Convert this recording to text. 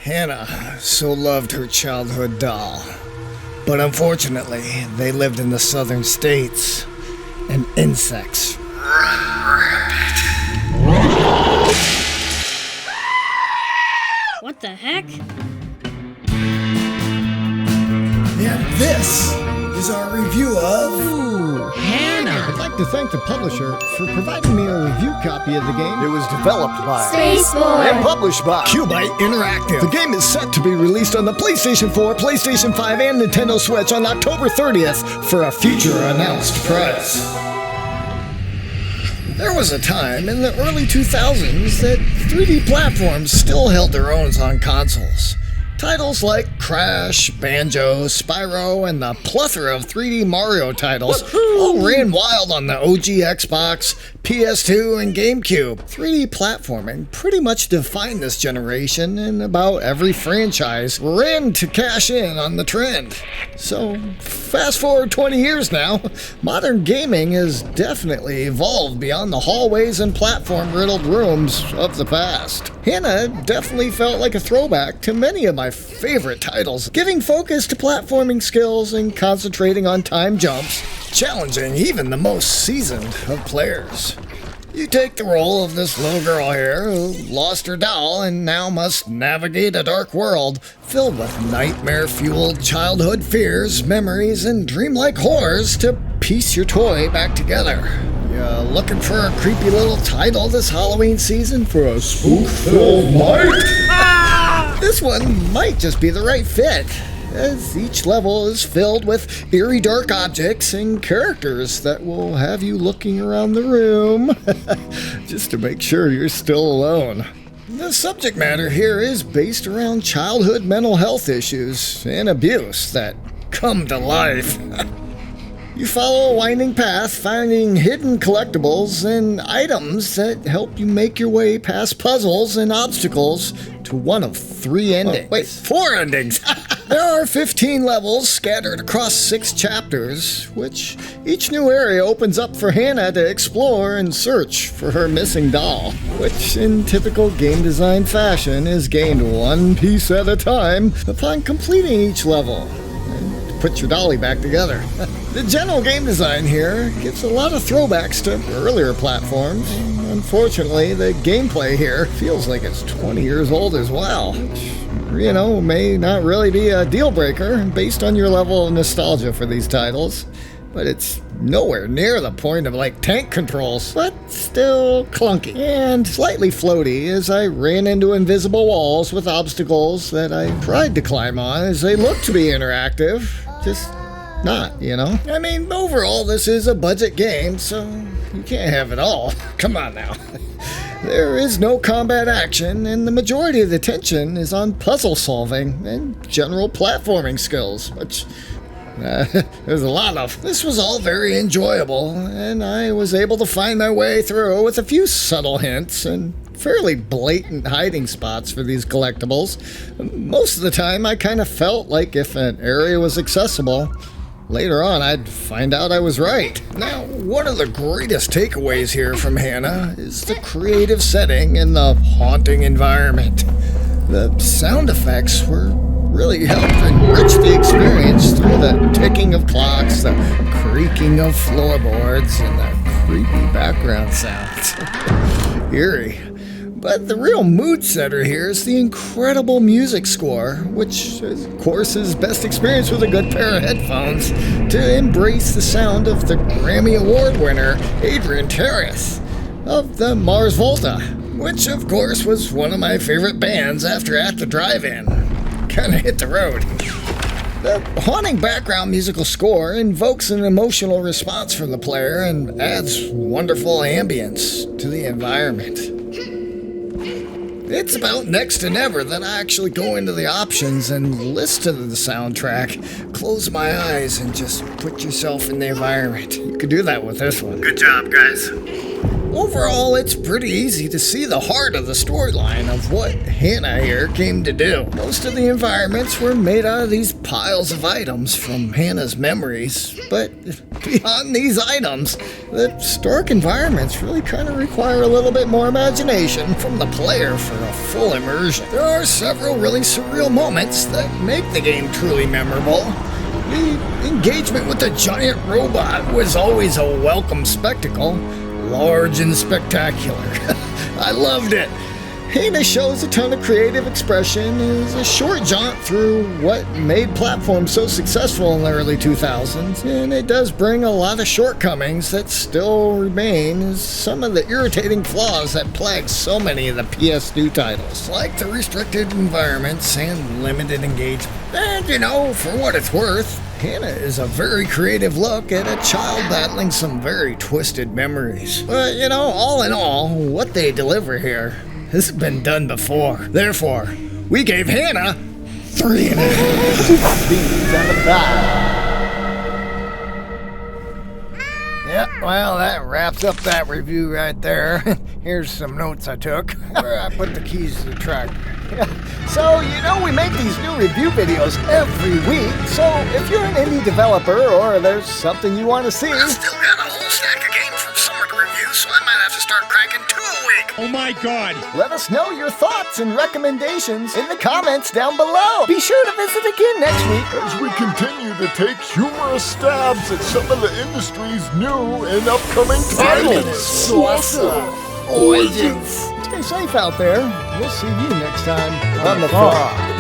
Hannah so loved her childhood doll, but unfortunately, they lived in the southern states, and insects What the heck? And this is our review of Hannah! I'd like to thank the publisher for providing me a review copy of the game. It was developed by Spaceboy and published by Cubite Interactive. The game is set to be released on the PlayStation 4, PlayStation 5, and Nintendo Switch on October 30th for a future announced price. There was a time in the early 2000s that 3D platforms still held their own on consoles. Titles like Crash, Banjo, Spyro, and the plethora of 3D Mario titles all ran wild on the OG Xbox, PS2, and GameCube. 3D platforming pretty much defined this generation, and about every franchise ran to cash in on the trend. So, fast forward 20 years now, modern gaming has definitely evolved beyond the hallways and platform-riddled rooms of the past. Hannah definitely felt like a throwback to many of my favorite titles, giving focus to platforming skills and concentrating on time jumps, challenging even the most seasoned of players. You take the role of this little girl here who lost her doll and now must navigate a dark world filled with nightmare-fueled childhood fears, memories, and dreamlike horrors to piece your toy back together. You looking for a creepy little title this Halloween season for a spook-filled night? This one might just be the right fit, as each level is filled with eerie dark objects and characters that will have you looking around the room just to make sure you're still alone. The subject matter here is based around childhood mental health issues and abuse that come to life. You follow a winding path, finding hidden collectibles and items that help you make your way past puzzles and obstacles to one of 3 endings. 4 endings! There are 15 levels scattered across 6 chapters, which each new area opens up for Hannah to explore and search for her missing doll, which in typical game design fashion is gained one piece at a time upon completing each level. Put your dolly back together. The general game design here gives a lot of throwbacks to earlier platforms. Unfortunately, the gameplay here feels like it's 20 years old as well, which, may not really be a deal breaker based on your level of nostalgia for these titles. But it's nowhere near the point of like tank controls, but still clunky and slightly floaty as I ran into invisible walls with obstacles that I tried to climb on as they looked to be interactive. Just not, I mean, overall, this is a budget game, so you can't have it all. Come on now. There is no combat action, and the majority of the tension is on puzzle solving and general platforming skills, which there's a lot of. This was all very enjoyable, and I was able to find my way through with a few subtle hints and fairly blatant hiding spots for these collectibles. Most of the time, I kind of felt like if an area was accessible, later on I'd find out I was right. Now, one of the greatest takeaways here from Hannah is the creative setting and the haunting environment. The sound effects were really helped enrich the experience through the ticking of clocks, the creaking of floorboards, and the creepy background sounds. Eerie. But the real mood setter here is the incredible music score, which, of course, is best experienced with a good pair of headphones to embrace the sound of the Grammy Award winner, Adrian Terrace, of the Mars Volta, which, of course, was one of my favorite bands after At the Drive-In. Kinda hit the road. The haunting background musical score invokes an emotional response from the player and adds wonderful ambience to the environment. It's about next to never that I actually go into the options and listen to the soundtrack, close my eyes, and just put yourself in the environment. You could do that with this one. Good job, guys. Overall, it's pretty easy to see the heart of the storyline of what Hannah here came to do. Most of the environments were made out of these piles of items from Hannah's memories, but beyond these items, the historic environments really kind of require a little bit more imagination from the player for a full immersion. There are several really surreal moments that make the game truly memorable. The engagement with the giant robot was always a welcome spectacle. Large and spectacular. I loved it. Hannah shows a ton of creative expression. Is a short jaunt through what made platforms so successful in the early 2000s, and it does bring a lot of shortcomings that still remain as some of the irritating flaws that plague so many of the PS2 titles, like the restricted environments and limited engagement. And for what it's worth, Hannah is a very creative look at a child battling some very twisted memories. But all in all, what they deliver here has been done before. Therefore, we gave Hannah 3.5 beans out of 5. Yeah, well, that wraps up that review right there. Here's some notes I took where I put the keys to the truck. So, we make these new review videos every week, so if you're an indie developer or there's something you want to see... I've still got a whole stack of games from summer to review, so I might have to start cracking 2 a week. Oh my god! Let us know your thoughts and recommendations in the comments down below. Be sure to visit again next week As we continue to take humorous stabs at some of the industry's new and upcoming titles. Origins. Stay safe out there. We'll see you next time on the farm.